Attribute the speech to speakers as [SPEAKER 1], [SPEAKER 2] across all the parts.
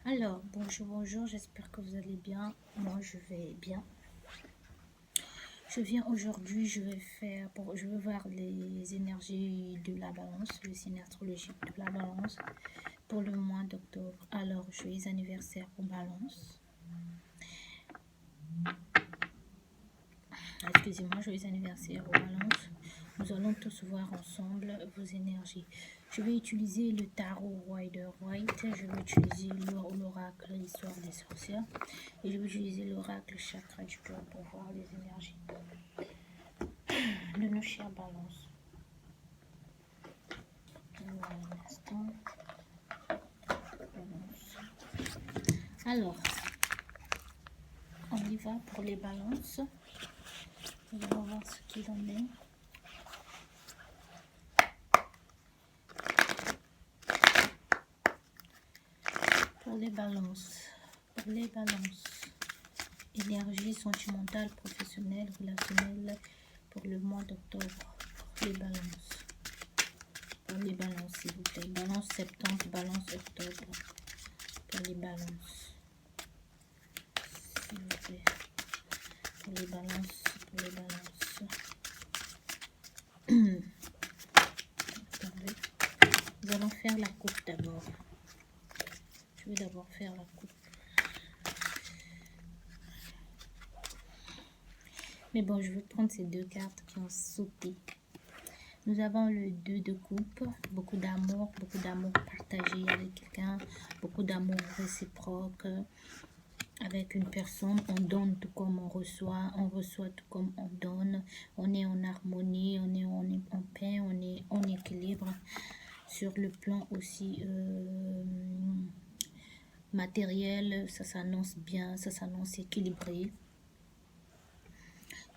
[SPEAKER 1] Alors, bonjour, j'espère que vous allez bien. Moi, je vais bien. Je viens aujourd'hui, je vais voir les énergies de la balance, le signe astrologique de la balance pour le mois d'octobre. Alors, joyeux anniversaire aux balances. Excusez-moi, joyeux anniversaire aux balances. Nous allons tous voir ensemble vos énergies. Je vais utiliser le tarot Rider White. Je vais utiliser l'oracle Histoire des sorcières. Et je vais utiliser l'oracle Chakra du cœur pour voir les énergies de nos chers balances. Un instant. Alors, on y va pour les balances. Nous allons voir ce qu'il en est. Pour les balances, énergie sentimentale, professionnelle, relationnelle pour le mois d'octobre. Pour les balances, s'il vous plaît. Balance septembre, balance octobre. Pour les balances, s'il vous plaît. Pour les balances. Attendez. Nous allons faire la coupe d'abord. Je vais d'abord faire la coupe. Mais bon, je vais prendre ces deux cartes qui ont sauté. Nous avons le 2 de coupe, beaucoup d'amour partagé avec quelqu'un, beaucoup d'amour réciproque avec une personne. On donne tout comme on reçoit tout comme on donne. On est en harmonie, on est en paix, on est en équilibre. Sur le plan aussi matériel, ça s'annonce bien, ça s'annonce équilibré.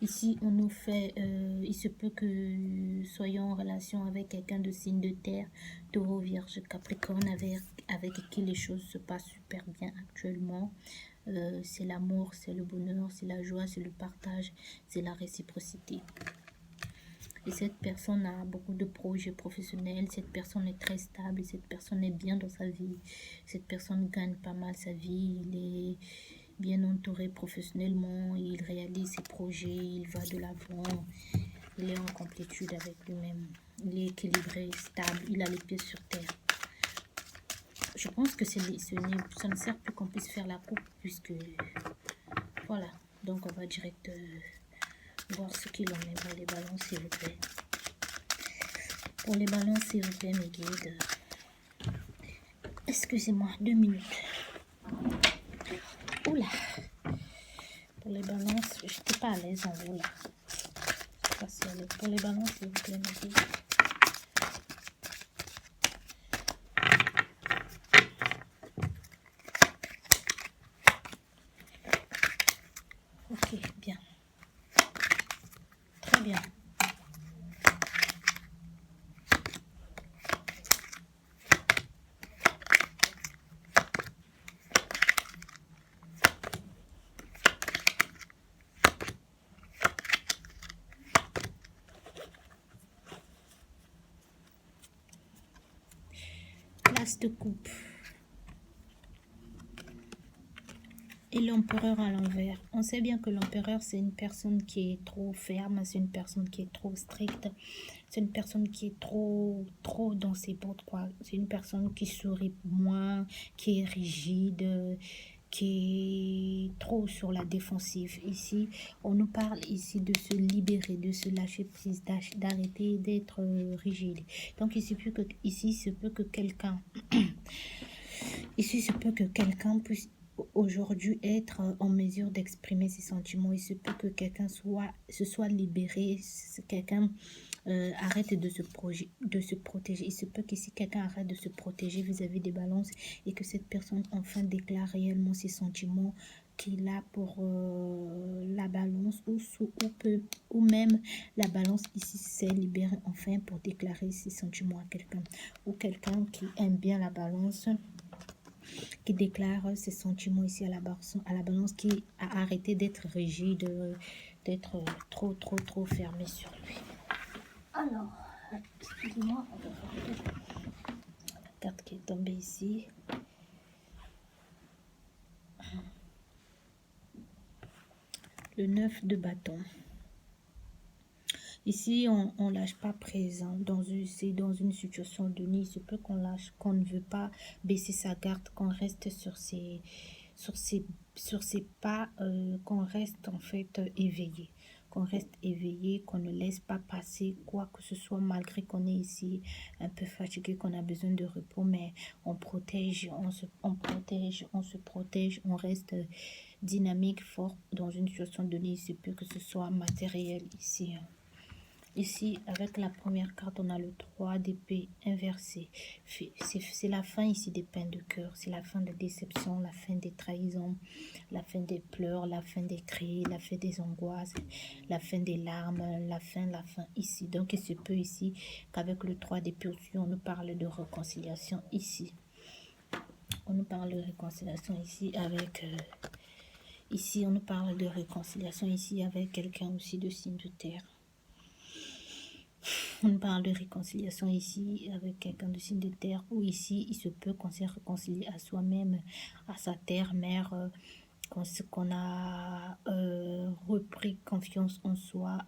[SPEAKER 1] Ici, on nous fait, il se peut que soyons en relation avec quelqu'un de signe de terre, taureau, vierge, capricorne, avec qui les choses se passent super bien actuellement. C'est l'amour, c'est le bonheur, c'est la joie, c'est le partage, c'est la réciprocité. Et cette personne a beaucoup de projets professionnels, cette personne est très stable, cette personne est bien dans sa vie, cette personne gagne pas mal sa vie, il est bien entouré professionnellement, il réalise ses projets, il va de l'avant, il est en complétude avec lui-même, il est équilibré, stable, il a les pieds sur terre. Je pense que ça ne sert plus qu'on puisse faire la coupe, puisque voilà, donc on va direct voir ce qu'il en est pour les balances, s'il vous plaît. Pour les balances, s'il vous plaît, mes guides. Excusez-moi, 2 minutes. Oula. Pour les balances, je n'étais pas à l'aise en vous là. Pour les balances, s'il vous plaît, mes guides. Ok, bien. Très bien. L'as de coupe. Et l'empereur à l'envers. On sait bien que l'empereur, c'est une personne qui est trop ferme, c'est une personne qui est trop stricte, c'est une personne qui est trop dans ses bottes, quoi. C'est une personne qui sourit moins, qui est rigide, qui est trop sur la défensive. Ici, on nous parle ici de se libérer, de se lâcher prise, d'arrêter d'être rigide. Donc, ici, il se peut que quelqu'un puisse aujourd'hui être en mesure d'exprimer ses sentiments. Il se peut que quelqu'un se soit libéré, quelqu'un arrête de se protéger. Il se peut qu'ici quelqu'un arrête de se protéger vis-à-vis des balances et que cette personne enfin déclare réellement ses sentiments qu'il a pour la balance ou même la balance ici s'est libérée enfin pour déclarer ses sentiments à quelqu'un, ou quelqu'un qui aime bien la balance qui déclare ses sentiments ici à la balance, qui a arrêté d'être rigide, d'être trop fermé sur lui. Alors, excusez-moi, on va faire la carte qui est tombée ici. Le 9 de bâton. Ici, on lâche pas présent. C'est dans une situation donnée. Il se peut qu'on lâche, qu'on ne veut pas baisser sa garde, qu'on reste sur ses, sur ses pas, qu'on reste en fait éveillé. Qu'on reste éveillé, qu'on ne laisse pas passer quoi que ce soit, malgré qu'on est ici un peu fatigué, qu'on a besoin de repos, mais on protège, on se protège, on reste dynamique, fort dans une situation donnée. Il se peut que ce soit matériel ici. Ici, avec la première carte, on a le 3 d'épée inversé. C'est la fin ici des peines de cœur. C'est la fin des déceptions, la fin des trahisons, la fin des pleurs, la fin des cris, la fin des angoisses, la fin des larmes, la fin ici. Donc, il se peut ici qu'avec le 3 d'épée aussi, on nous parle de réconciliation ici. On nous parle de réconciliation ici avec... ici, on nous parle de réconciliation ici avec quelqu'un aussi de signe de terre. On parle de réconciliation ici avec quelqu'un de signe de terre, ou ici il se peut qu'on s'est réconcilié à soi-même, à sa terre mère, qu'on a repris confiance en soi,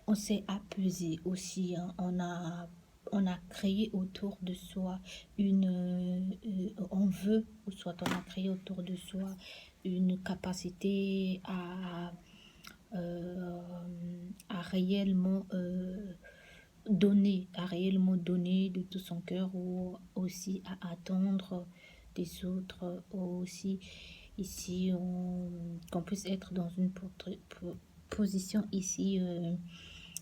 [SPEAKER 1] on s'est apaisé aussi, hein, on a créé autour de soi on veut, ou soit on a créé autour de soi une capacité euh, à réellement donner de tout son cœur, ou aussi à attendre des autres, aussi ici qu'on puisse être dans une position ici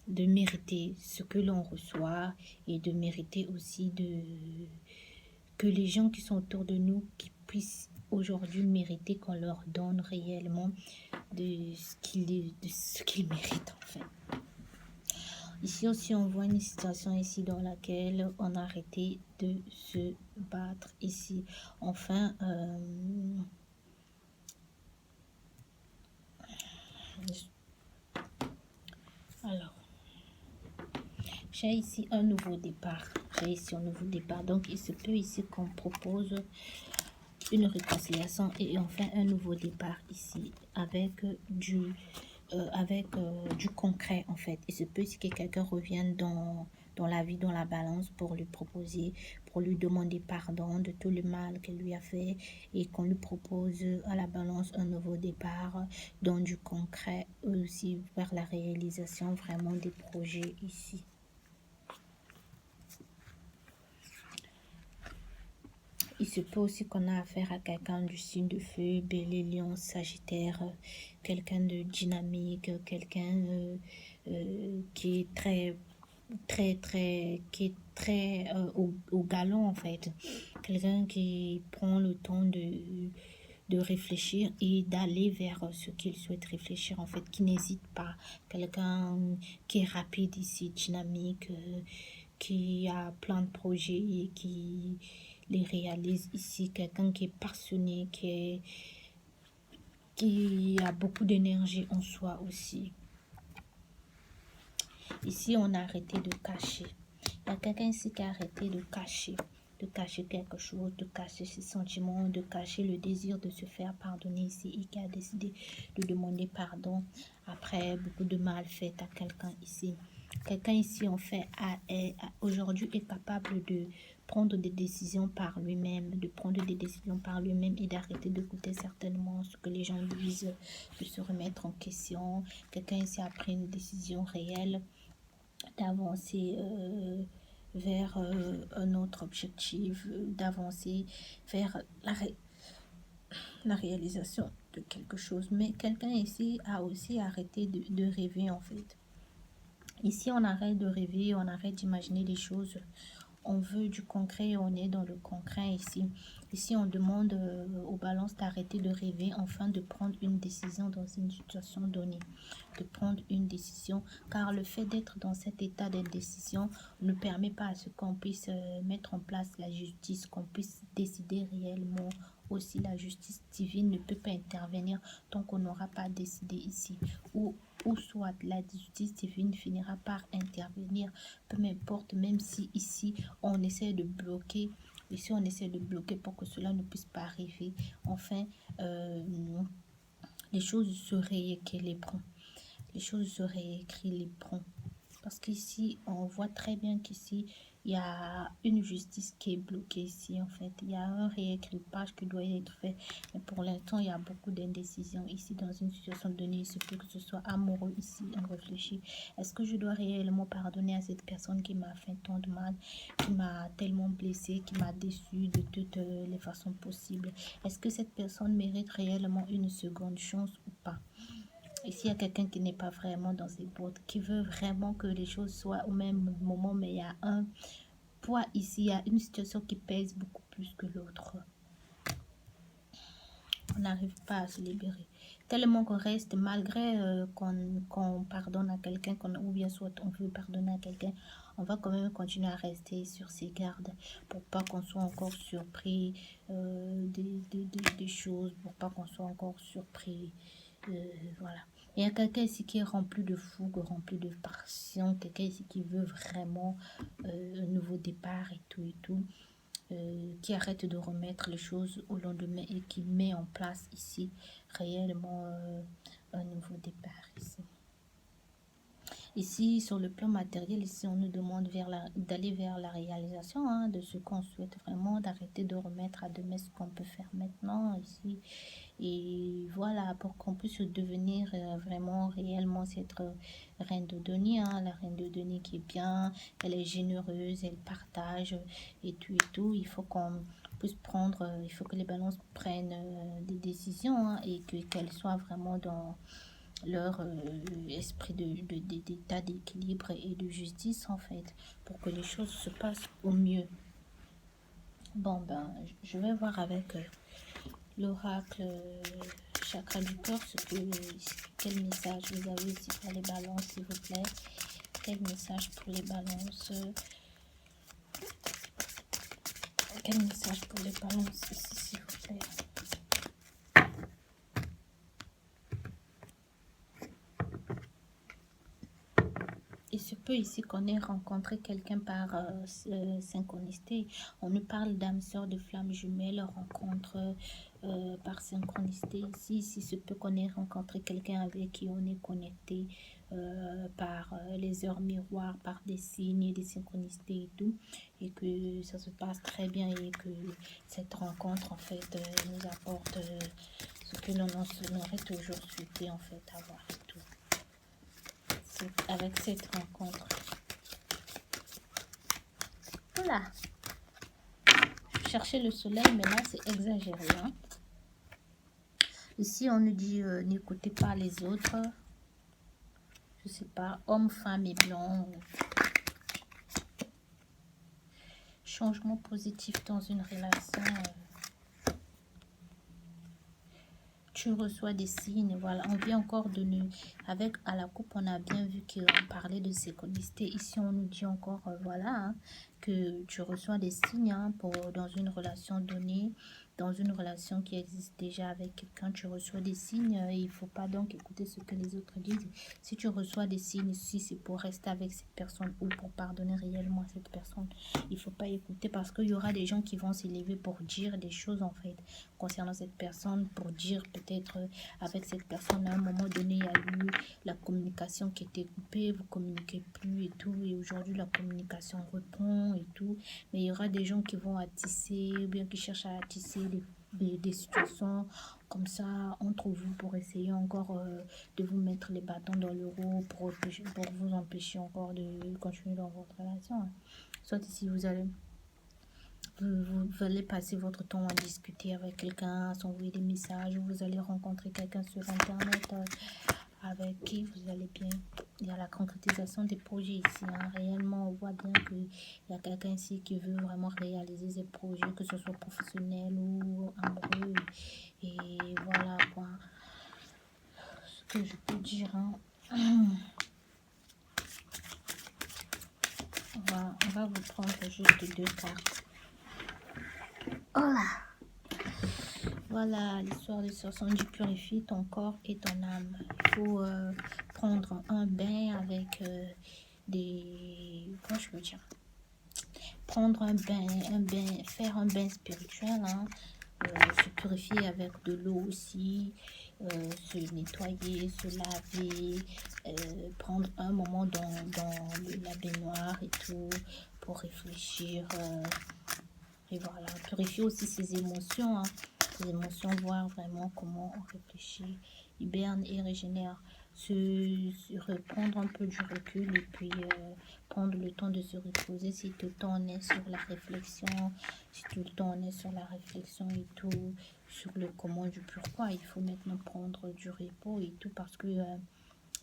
[SPEAKER 1] de mériter ce que l'on reçoit, et de mériter aussi que les gens qui sont autour de nous, qui puissent aujourd'hui mériter qu'on leur donne réellement de ce qu'ils méritent en fait. Ici aussi, on voit une situation ici dans laquelle on a arrêté de se battre ici. Enfin, alors, j'ai ici un nouveau départ. Donc, il se peut ici qu'on propose une réconciliation et enfin un nouveau départ ici avec du concret en fait. Il se peut ici que quelqu'un revienne dans la vie, dans la balance, pour lui proposer, pour lui demander pardon de tout le mal qu'elle lui a fait, et qu'on lui propose à la balance un nouveau départ dans du concret, aussi vers la réalisation vraiment des projets ici. Il se peut aussi qu'on a affaire à quelqu'un du signe de feu, Bélier, Lion, Sagittaire, quelqu'un de dynamique, quelqu'un qui est qui est très au galon en fait. Quelqu'un qui prend le temps de réfléchir et d'aller vers ce qu'il souhaite réfléchir en fait, qui n'hésite pas. Quelqu'un qui est rapide ici, dynamique, qui a plein de projets et qui les réalise ici. Quelqu'un qui est passionné, qui a beaucoup d'énergie en soi aussi. Ici, on a arrêté de cacher. Il y a quelqu'un ici qui a arrêté de cacher quelque chose, de cacher ses sentiments, de cacher le désir de se faire pardonner ici, et qui a décidé de demander pardon après beaucoup de mal fait à quelqu'un ici. Quelqu'un ici, en fait, aujourd'hui est capable de prendre des décisions par lui-même, et d'arrêter d'écouter certainement ce que les gens disent, de se remettre en question. Quelqu'un ici a pris une décision réelle d'avancer vers un autre objectif, d'avancer vers la réalisation de quelque chose. Mais quelqu'un ici a aussi arrêté de rêver en fait. Ici, on arrête de rêver, on arrête d'imaginer des choses. On veut du concret, on est dans le concret ici. Ici, on demande aux balances d'arrêter de rêver, enfin de prendre une décision dans une situation donnée. De prendre une décision, car le fait d'être dans cet état d'indécision ne permet pas à ce qu'on puisse mettre en place la justice, qu'on puisse décider réellement. Aussi, la justice divine ne peut pas intervenir tant qu'on n'aura pas décidé ici. Ou soit la justice divine finira par intervenir, peu m'importe, même si ici on essaie de bloquer Ici, on essaie de bloquer pour que cela ne puisse pas arriver. Enfin, les choses se rééquilibrent. Les choses se rééquilibrent. Parce qu'ici, on voit très bien qu'ici, il y a une justice qui est bloquée ici, en fait. Il y a un rééquilibrage qui doit être fait. Mais pour l'instant, il y a beaucoup d'indécision ici dans une situation donnée. Il se peut que ce soit amoureux ici. On réfléchit. Est-ce que je dois réellement pardonner à cette personne qui m'a fait tant de mal, qui m'a tellement blessé, qui m'a déçu de toutes les façons possibles? Est-ce que cette personne mérite réellement une seconde chance ou pas? Et s'il y a quelqu'un qui n'est pas vraiment dans ses bottes, qui veut vraiment que les choses soient au même moment, mais il y a un poids ici, il y a une situation qui pèse beaucoup plus que l'autre. On n'arrive pas à se libérer. Tellement qu'on reste, malgré qu'on pardonne à quelqu'un, ou bien soit on veut pardonner à quelqu'un, on va quand même continuer à rester sur ses gardes pour pas qu'on soit encore surpris des choses, pour pas qu'on soit encore surpris. Voilà. Il y a quelqu'un ici qui est rempli de fougue, rempli de passion, quelqu'un ici qui veut vraiment un nouveau départ et tout et tout. Qui arrête de remettre les choses au lendemain et qui met en place ici réellement un nouveau départ ici. Ici, sur le plan matériel, ici, on nous demande d'aller vers la réalisation hein, de ce qu'on souhaite vraiment, d'arrêter de remettre à demain ce qu'on peut faire maintenant ici. Et voilà, pour qu'on puisse devenir vraiment, réellement, cette reine de Denis, hein, la reine de Denis qui est bien, elle est généreuse, elle partage et tout. Il faut qu'on puisse prendre, il faut que les balances prennent des décisions hein, et qu'elles soient vraiment dans leur esprit d'état d'équilibre et de justice en fait, pour que les choses se passent au mieux. Bon, ben, je vais voir avec l'oracle chakra du cœur, quel message vous avez ici pour les balances, s'il vous plaît. Quel message pour les balances? Quel message pour les balances ici, s'il vous plaît? Il se peut ici qu'on ait rencontré quelqu'un par synchronicité. On nous parle d'âme sœur, de flammes jumelles, rencontre par synchronicité. Ici, il se peut qu'on ait rencontré quelqu'un avec qui on est connecté par les heures miroirs, par des signes, des synchronicités et tout. Et que ça se passe très bien et que cette rencontre, en fait, nous apporte ce que l'on aurait toujours souhaité, en fait, avoir et tout. Avec cette rencontre. Voilà. Je cherchais le soleil, mais là, c'est exagéré. Hein? Ici, on nous dit n'écoutez pas les autres. Je sais pas, homme, femme et blanc. Changement positif dans une relation. Tu reçois des signes, voilà, on vient encore de nous, avec à la coupe, on a bien vu qu'on parlait de synchronicité, ici on nous dit encore, voilà, hein, que tu reçois des signes hein, dans une relation donnée, dans une relation qui existe déjà avec quelqu'un, tu reçois des signes, et il ne faut pas donc écouter ce que les autres disent. Si tu reçois des signes, si c'est pour rester avec cette personne ou pour pardonner réellement à cette personne, il ne faut pas écouter parce qu'il y aura des gens qui vont s'élever pour dire des choses en fait, concernant cette personne, pour dire peut-être avec cette personne à un moment donné, il y a eu la communication qui était coupée, vous communiquez plus et tout, et aujourd'hui la communication reprend et tout, mais il y aura des gens qui vont attisser, ou bien qui cherchent à attisser des situations comme ça entre vous pour essayer encore de vous mettre les bâtons dans le roue pour vous empêcher encore de continuer dans votre relation. Hein. Soit ici vous allez passer votre temps à discuter avec quelqu'un, à s'envoyer des messages, ou vous allez rencontrer quelqu'un sur internet avec qui vous allez bien. Il y a la concrétisation des projets ici. Hein. Réellement, on voit bien qu'il y a quelqu'un ici qui veut vraiment réaliser ses projets, que ce soit professionnel ou amoureux. Et voilà quoi. Ce que je peux dire. Hein. On va vous prendre juste 2 cartes. Voilà, l'histoire de 70 purifie ton corps et ton âme. Il faut prendre un bain avec comment je peux dire, prendre un bain, faire un bain spirituel, hein, se purifier avec de l'eau aussi, se nettoyer, se laver, prendre un moment la baignoire et tout, pour réfléchir, et voilà, purifier aussi ses émotions, hein, ses émotions, voir vraiment comment on réfléchit, hiberne et régénère, se reprendre un peu du recul et puis prendre le temps de se reposer si tout le temps on est sur la réflexion, si tout le temps on est sur la réflexion et tout, sur le comment du pourquoi, il faut maintenant prendre du repos et tout parce que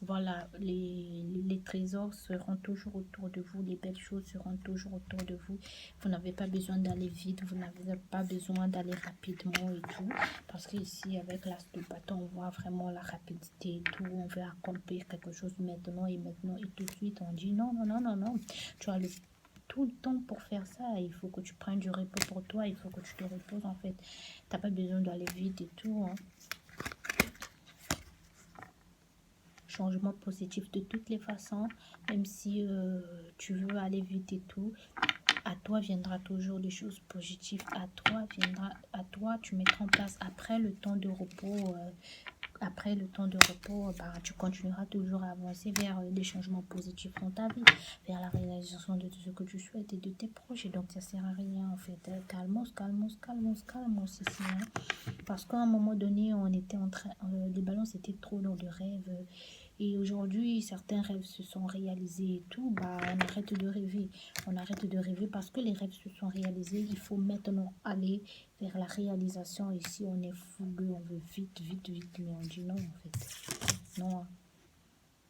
[SPEAKER 1] voilà, les trésors seront toujours autour de vous, les belles choses seront toujours autour de vous. Vous n'avez pas besoin d'aller vite, vous n'avez pas besoin d'aller rapidement et tout. Parce qu'ici, avec l'as de bâton, on voit vraiment la rapidité et tout. On veut accomplir quelque chose maintenant et tout de suite. On dit non, non, non, non, non. Tu as tout le temps pour faire ça. Il faut que tu prennes du repos pour toi, il faut que tu te reposes en fait. Tu n'as pas besoin d'aller vite et tout, hein. Changement positif de toutes les façons, même si tu veux aller vite et tout, à toi viendra toujours des choses positives, à toi tu mettras en place après le temps de repos, bah, tu continueras toujours à avancer vers des changements positifs dans ta vie, vers la réalisation de tout ce que tu souhaites et de tes projets. Donc ça sert à rien en fait. Calmos, calmos, calmos, calmos ici, hein. Parce qu'à un moment donné, on était en train, les ballons c'était trop dans de rêves. Et aujourd'hui, certains rêves se sont réalisés et tout, bah on arrête de rêver. On arrête de rêver parce que les rêves se sont réalisés. Il faut maintenant aller vers la réalisation. Ici, on est fougueux, on veut vite, vite, vite, mais on dit non en fait. Non, hein.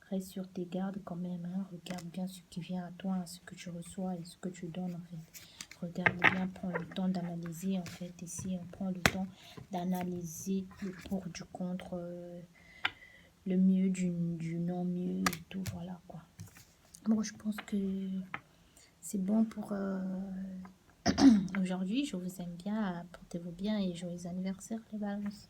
[SPEAKER 1] Reste sur tes gardes quand même, hein. Regarde bien ce qui vient à toi, hein, ce que tu reçois et ce que tu donnes en fait. Regarde bien, prends le temps d'analyser en fait. Ici, on prend le temps d'analyser le pour du contre, le mieux du non mieux et tout, voilà quoi. Bon, je pense que c'est bon pour aujourd'hui. Je vous aime bien, portez-vous bien et joyeux anniversaire les balances.